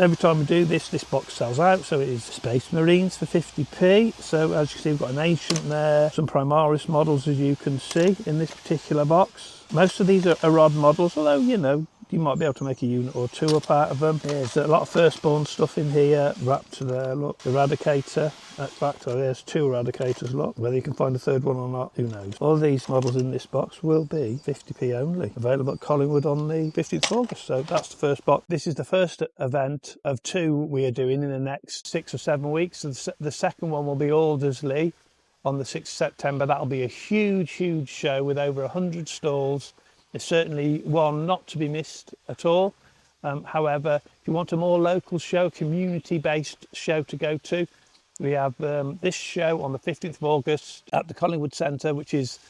Every time we do this box sells out, so it is Space Marines for 50p. So as you can see, we've got an Ancient there, some Primaris models as you can see in this particular box. Most of these are rod models, although, you know, you might be able to make a unit or two up out of them. There's a lot of Firstborn stuff in here. Raptor there, look. Eradicator. In fact, there's two Eradicators, look. Whether you can find a third one or not, who knows. All of these models in this box will be 50p only. Available at Collingwood on the 15th of August. So that's the first box. This is the first event of two we are doing in the next 6 or 7 weeks. So the second one will be Aldersley on the 6th of September. That'll be a huge, huge show with over 100 stalls. It's certainly one not to be missed at all. However, if you want a more local show, community-based show to go to, we have this show on the 15th of August at the Collingwood Centre, which is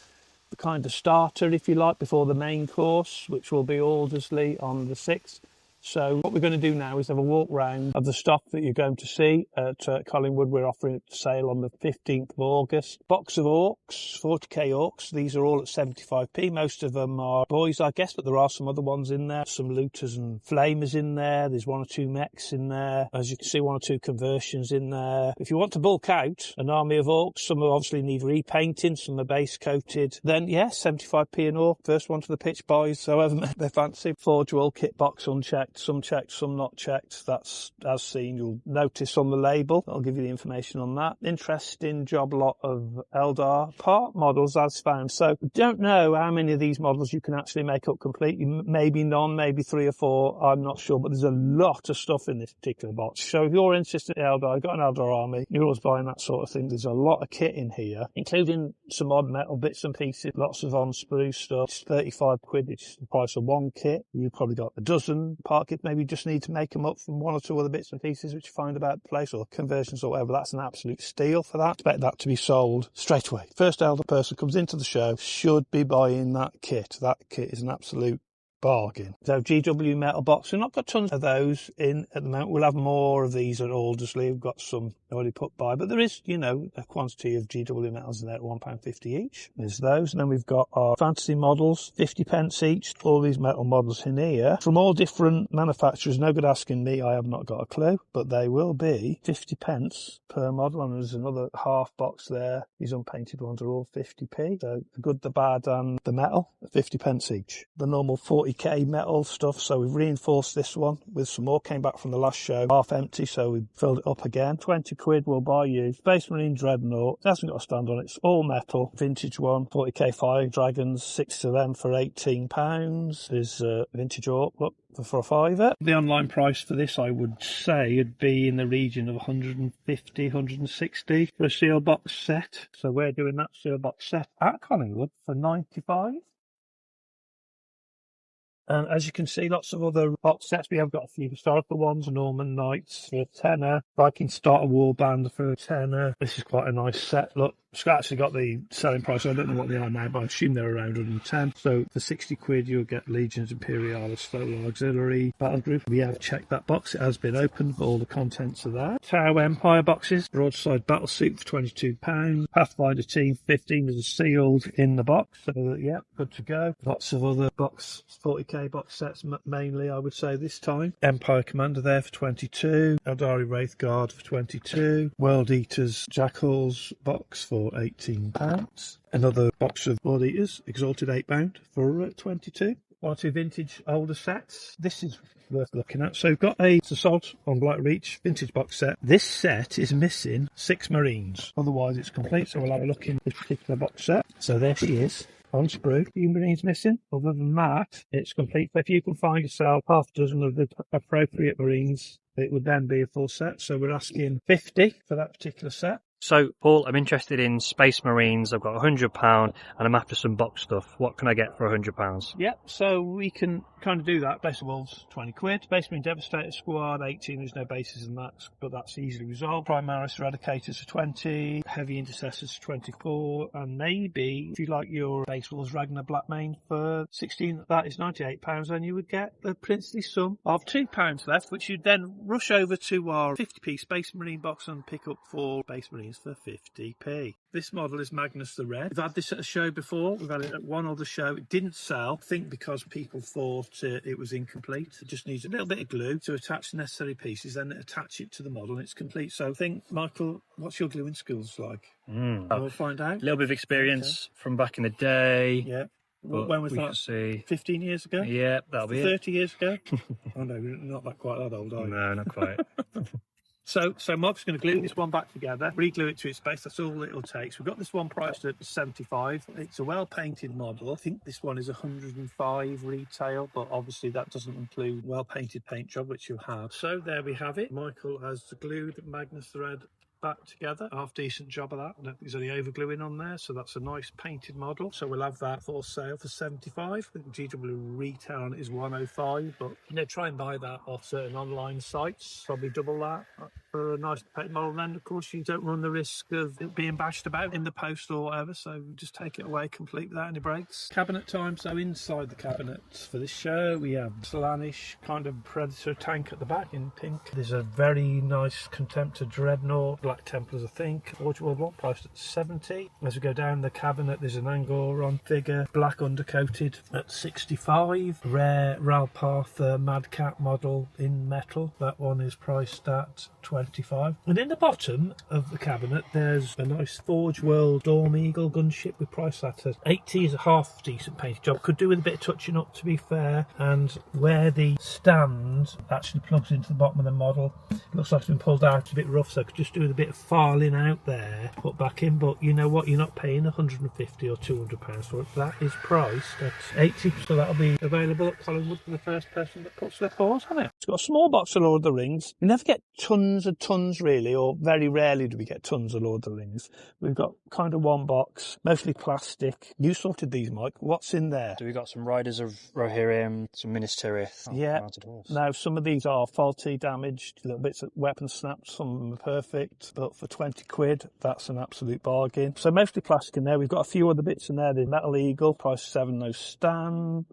the kind of starter, if you like, before the main course, which will be Aldersley on the 6th. So what we're going to do now is have a walk round of the stock that you're going to see at Collingwood. We're offering it for sale on the 15th of August. Box of Orcs, 40k Orcs. These are all at 75p. Most of them are boys, I guess, but there are some other ones in there. Some looters and flamers in there. There's 1 or 2 mechs in there. As you can see, 1 or 2 conversions in there. If you want to bulk out an army of Orcs, some obviously need repainting, some are base coated. Then, yes, 75p an Orc. First one to the pitch, boys, however they fancy. Forge World kit box unchecked. Some checked, some not checked. That's as seen. You'll notice on the label. I'll give you the information on that. Interesting job lot of Eldar part models as found. So don't know how many of these models you can actually make up completely. Maybe none, maybe 3 or 4. I'm not sure, but there's a lot of stuff in this particular box. So if you're interested in Eldar, you've got an Eldar army, you're always buying that sort of thing. There's a lot of kit in here, including some odd metal bits and pieces, lots of on-sprue stuff. It's 35 quid. It's the price of 1 kit. You've probably got a dozen part kit. Maybe you just need to make them up from 1 or 2 other bits and pieces which you find about the place, or conversions or whatever. That's an absolute steal for that. Expect that to be sold straight away. First Eldar person comes into the show should be buying that kit. That kit is an absolute bargain. So GW metal box, we've not got tons of those in at the moment. We'll have more of these at Aldersley. We've got some already put by, but there is, you know, a quantity of GW metals in there at £1.50 each. There's those, and then we've got our fantasy models, 50p each. All these metal models in here from all different manufacturers. No good asking me, I have not got a clue, but they will be 50p per model, and there's another half box there. These unpainted ones are all 50p. So the good, the bad, and the metal, 50p each. The normal 40k metal stuff, so we've reinforced this one with some more. Came back from the last show half empty, so we filled it up again. 20 quid will buy you Space Marine Dreadnought. It hasn't got a stand on it. It's all metal, vintage one. 40k Fire Dragons, 6 of them for £18. There's a vintage Orc, look, for a £5. The online price for this, I would say, would be in the region of 150, 160 for a seal box set. So we're doing that seal box set at Collingwood for 95. And as you can see, lots of other box sets. We have got a few historical ones, Norman Knights for a tenner, Viking Starter Warband for a tenner. This is quite a nice set. Look, it's actually got the selling price. I don't know what they are now, but I assume they're around 110. So for 60 quid, you'll get Legions Imperialis Solar Auxiliary Battle Group. We have checked that box. It has been opened. All the contents of that. Tau Empire boxes, Broadside Battle Suit for £22. Pathfinder Team 15 is sealed in the box. So yeah, good to go. Lots of other box 40k box sets, mainly I would say this time. Empire Commander there for 22. Eldari Wraith Guard for 22. World Eaters Jackals box for £18. Another box of World Eaters, Exalted £8 for 22. 1 or 2 vintage older sets. This is worth looking at. So we've got a Assault on Blight Reach vintage box set. This set is missing 6 Marines. Otherwise it's complete, so we'll have a look in this particular box set. So there she is. On sprue, few Marines missing. Other than that, it's complete. If you can find yourself half a dozen of the appropriate Marines, it would then be a full set. So we're asking 50 for that particular set. So, Paul, I'm interested in Space Marines. I've got £100 and I'm after some box stuff. What can I get for £100? Yeah, so we can kind of do that. Base of Wolves, 20 quid. Space Marine Devastator Squad, 18. There's no bases in that, but that's easily resolved. Primaris Eradicators for 20. Heavy Intercessors for 24. And maybe, if you like your Base Wolves Ragnar Blackmane for 16, that is £98, then you would get the princely sum of £2 left, which you'd then rush over to our 50p Space Marine box and pick up 4 Base Marines for 50p. This model is Magnus the Red. We've had this at a show before. We've had it at one other show. It didn't sell, I think because people thought it was incomplete. It just needs a little bit of glue to attach the necessary pieces, then attach it to the model and it's complete. So I think, Michael, what's your gluing skills like? We'll find out. A little bit of experience from back in the day. Yeah. When was that? See. 15 years ago? Yeah, that'll be 30 years ago? Oh no, we're not that quite that old, are you? No, not quite. So Mark's going to glue this one back together, re-glue it to its base. That's all it'll take. So we've got this one priced at 75. It's a well-painted model. I think this one is 105 retail, but obviously that doesn't include well-painted paint job, which you have. So there we have it. Michael has glued Magnus the Red back together. Half decent job of that. I don't think there's any over gluing on there, so that's a nice painted model. So we'll have that for sale for 75. The GW retail on it is 105, but try and buy that off certain online sites, probably double that for a nice painted model. Then of course you don't run the risk of it being bashed about in the post or whatever, so just take it away complete without any breaks. Cabinet time. So inside the cabinet for this show we have Slanish kind of Predator tank at the back in pink. There's a very nice Contemptor Dreadnought, Black Templars I think, Forge World 1 priced at 70. As we go down the cabinet there's an Angoron figure, black undercoated at 65. Rare Ralpartha Madcap model in metal, that one is priced at 25. And in the bottom of the cabinet there's a nice Forge World Storm Eagle gunship with price that at 80. Is a half decent painted job, could do with a bit of touching up to be fair. And where the stand actually plugs into the bottom of the model, it looks like it's been pulled out a bit rough, so I could just do with a bit of filing out there, put back in. But you know what, you're not paying 150 or 200 pounds for it. That is priced at 80, so that'll be available at Collingwood for the first person that puts their paws on it. It's got a small box of Lord of the Rings. You never get tons and tons really, or very rarely do we get tons of Lord of the Rings. We've got kind of one box, mostly plastic. You sorted these, Mike. What's in there? So we got some Riders of Rohirrim, some Minas Tirith. Yeah. Now some of these are faulty, damaged, little bits of weapon snapped, some of them are perfect, but for 20 quid, that's an absolute bargain. So mostly plastic in there. We've got a few other bits in there. The Metal Eagle, price 7, no stand.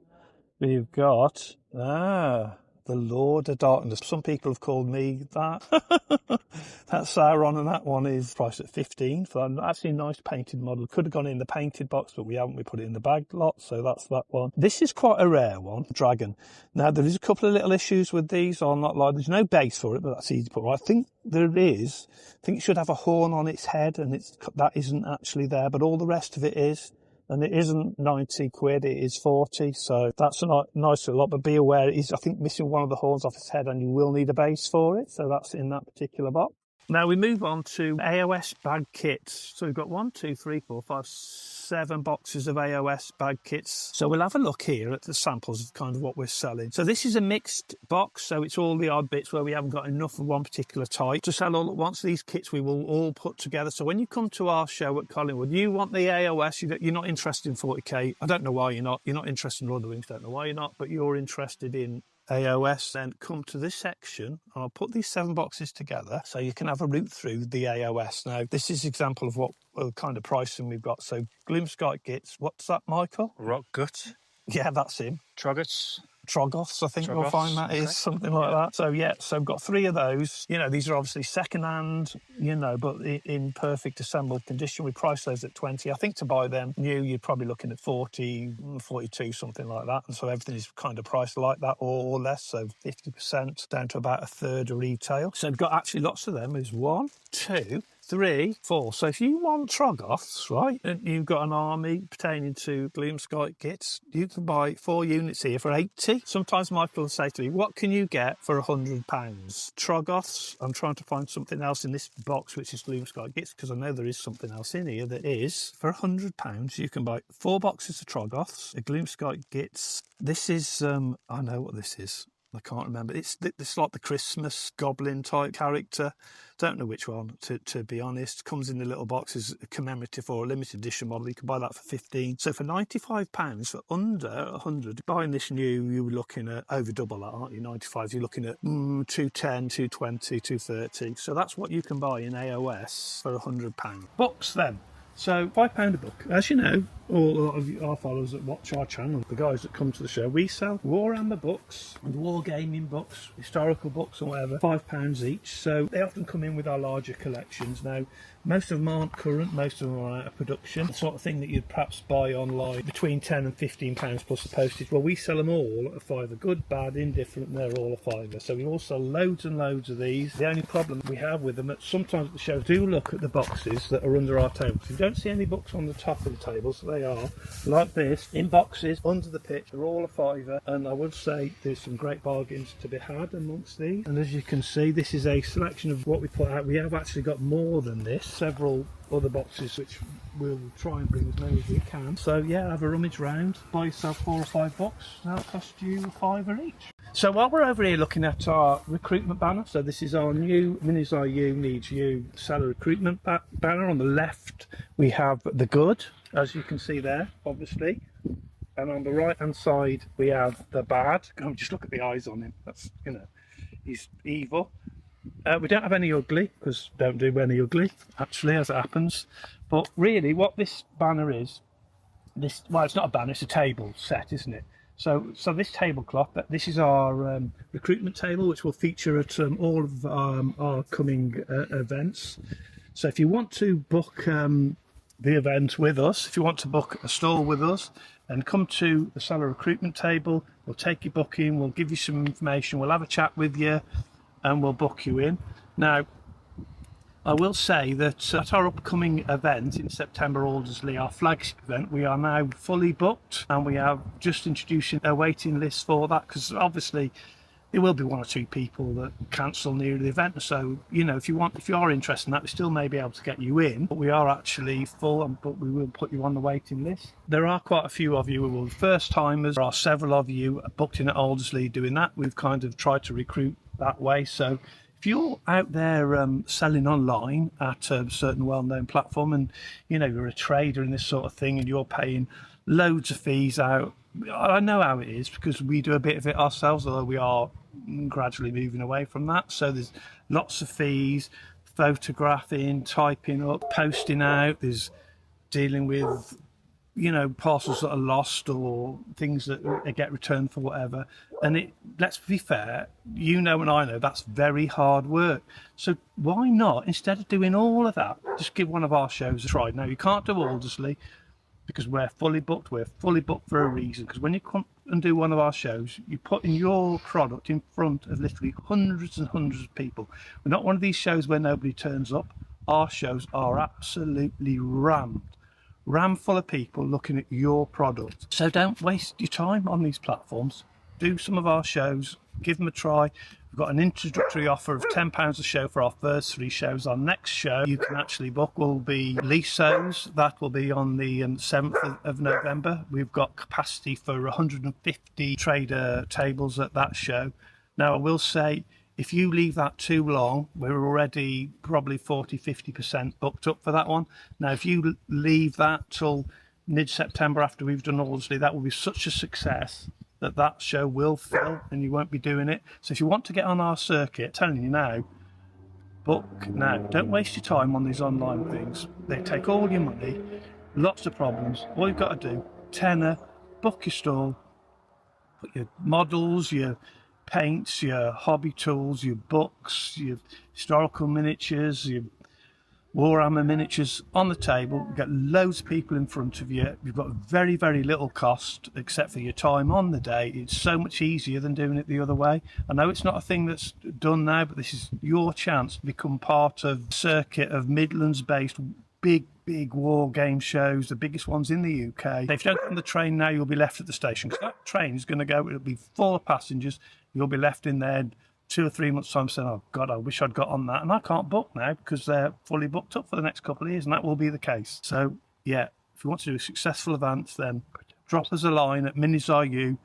We've got, the Lord of Darkness. Some people have called me that. That's Sauron, and that one is priced at 15 for an actually nice painted model. Could have gone in the painted box, but we haven't. We put it in the bag lot, so that's that one. This is quite a rare one, Dragon. Now, there is a couple of little issues with these. I'll not lie. There's no base for it, but that's easy to put right. I think there is. I think it should have a horn on its head, and that isn't actually there, but all the rest of it is. And it isn't 90 quid, it is 40, so that's a nice little lot, but be aware it is, I think, missing one of the horns off its head, and you will need a base for it, so that's in that particular box. Now we move on to AOS bag kits. So we've got 7 boxes of AOS bag kits. So we'll have a look here at the samples of kind of what we're selling. So this is a mixed box, so it's all the odd bits where we haven't got enough of one particular type to sell all at once. These kits we will all put together. So when you come to our show at Collingwood, you want the AOS, you're not interested in 40k. I don't know why you're not. You're not interested in Lord of the Rings, don't know why you're not, but you're interested in AOS, then come to this section and I'll put these 7 boxes together so you can have a route through the AOS. Now this is an example of what kind of pricing we've got. So Gloomskite Gits, what's that, Michael? Rockgut. Yeah, that's him. Troggoths, I think we'll find that is something like that. So yeah, so I've got 3 of those. These are obviously second-hand, but in perfect assembled condition. We price those at 20. I think to buy them new, you're probably looking at 40, 42, something like that. And so everything is kind of priced like that or less, so 50% down to about a third of retail. So we've got actually lots of them. There's 1, 2, 3, 4. So if you want Troggoths, right, and you've got an army pertaining to Gloomskite Kits, you can buy 4 units here for 80. Sometimes Michael will say to me, what can you get for £100? Troggoths. I'm trying to find something else in this box, which is Gloomskite Kits, because I know there is something else in here that is. For £100, you can buy 4 boxes of Troggoths, a Gloomskite Kits. This is, I know what this is. I can't remember. It's like the Christmas goblin type character. Don't know which one, to be honest. Comes in the little boxes, a commemorative or a limited edition model. You can buy that for 15. So for £95, for under 100, buying this new, you were looking at over double that, aren't you? 95, you're looking at 210, 220, 230. So that's what you can buy in AOS for £100. Books then. So £5 a book. As you know, all a lot of our followers that watch our channel, the guys that come to the show, we sell Warhammer books and wargaming books, historical books and whatever, £5 each. So they often come in with our larger collections. Now, most of them aren't current, most of them are out of production. The sort of thing that you'd perhaps buy online between £10 and £15 plus the postage. Well, we sell them all at a fiver. Good, bad, indifferent, they're all a fiver. So we all sell loads and loads of these. The only problem we have with them, sometimes at the show, do look at the boxes that are under our tables. You don't see any books on the top of the tables, so they are like this, in boxes, under the pitch. They're all a fiver, and I would say there's some great bargains to be had amongst these. And as you can see, this is a selection of what we put out. We have actually got more than this, several other boxes which we'll try and bring as many as we can. So yeah, have a rummage round, buy yourself 4 or 5 books, that'll cost you a fiver each. So while we're over here looking at our recruitment banner, so this is our new Minis Are You Needs You seller recruitment banner. On the left we have the good, as you can see there, obviously, and on the right hand side we have the bad. Go and just look at the eyes on him, that's, you know, he's evil. We don't have any ugly, because don't do any ugly, actually, as it happens. But really, what this banner is, well, it's not a banner, it's a table set, isn't it? So this tablecloth, this is our recruitment table, which will feature at all of our coming events. So if you want to book the event with us, if you want to book a stall with us, and come to the seller recruitment table, we'll take your booking, we'll give you some information, we'll have a chat with you, and we'll book you in. Now, I will say that at our upcoming event in September, Aldersley, our flagship event, we are now fully booked, and we are just introducing a waiting list for that, because obviously there will be 1 or 2 people that cancel near the event. So, you know, if you are interested in that, we still may be able to get you in, but we are actually full, but we will put you on the waiting list. There are quite a few of you who are first timers. There are several of you booked in at Aldersley doing that. We've kind of tried to recruit that way. So if you're out there selling online at a certain well-known platform, and you know you're a trader in this sort of thing, and you're paying loads of fees out, I know how it is because we do a bit of it ourselves, although we are gradually moving away from that. So there's lots of fees, photographing, typing up, posting out, there's dealing with, you know, parcels that are lost or things that get returned for whatever. And let's be fair, you know and I know that's very hard work. So why not, instead of doing all of that, just give one of our shows a try. Now, you can't do Aldersley because we're fully booked. We're fully booked for a reason, because when you come and do one of our shows, you put in your product in front of literally hundreds and hundreds of people. We're not one of these shows where nobody turns up. Our shows are absolutely rammed full of people looking at your product. So don't waste your time on these platforms. Do some of our shows, give them a try. We've got an introductory offer of £10 a show for our first 3 shows. Our next show you can actually book will be Leasowes. That will be on the 7th of November. We've got capacity for 150 trader tables at that show. Now, I will say, if you leave that too long, we're already probably 40-50% booked up for that one. Now, if you leave that till mid-September after we've done Aldersley, that will be such a success that show will fill and you won't be doing it. So if you want to get on our circuit, I'm telling you now, book now. Don't waste your time on these online things. They take all your money, lots of problems. All you've got to do, tenner, book your stall, put your models, your paints, your hobby tools, your books, your historical miniatures, your Warhammer miniatures on the table. You've got loads of people in front of you. You've got very, very little cost except for your time on the day. It's so much easier than doing it the other way. I know it's not a thing that's done now, but this is your chance to become part of a circuit of Midlands-based big war game shows, the biggest ones in the UK. If you don't get on the train now, you'll be left at the station, because that train is going to go, it'll be full of passengers. You'll be left in there 2 or 3 months' time saying, oh God, I wish I'd got on that. And I can't book now because they're fully booked up for the next couple of years, and that will be the case. So yeah, if you want to do a successful event, then drop us a line at minisiru.co.uk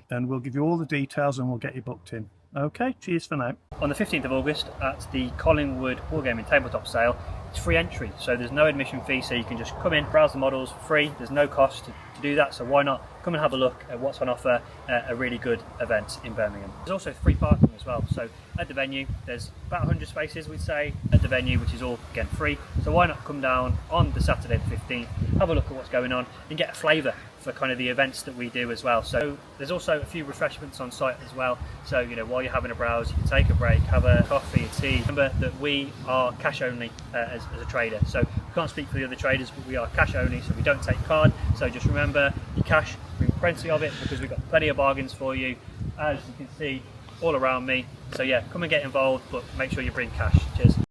and we'll give you all the details and we'll get you booked in. Okay, cheers for now. On the 15th of August at the Collingwood Wargaming tabletop sale, it's free entry, so there's no admission fee, so you can just come in, browse the models for free. There's no cost to do that, so why not come and have a look at what's on offer at a really good event in Birmingham. There's also free parking as well. well. So at the venue, there's about 100 spaces, we'd say, at the venue, which is all, again, free. So why not come down on the Saturday the 15th, have a look at what's going on, and get a flavour for kind of the events that we do as well. So there's also a few refreshments on site as well. So, you know, while you're having a browse, you can take a break, have a coffee, a tea. Remember that we are cash only as a trader. So we can't speak for the other traders, but we are cash only, so we don't take card. So just remember, your cash, bring plenty of it, because we've got plenty of bargains for you, as you can see all around me. So yeah, come and get involved, but make sure you bring cash. Cheers.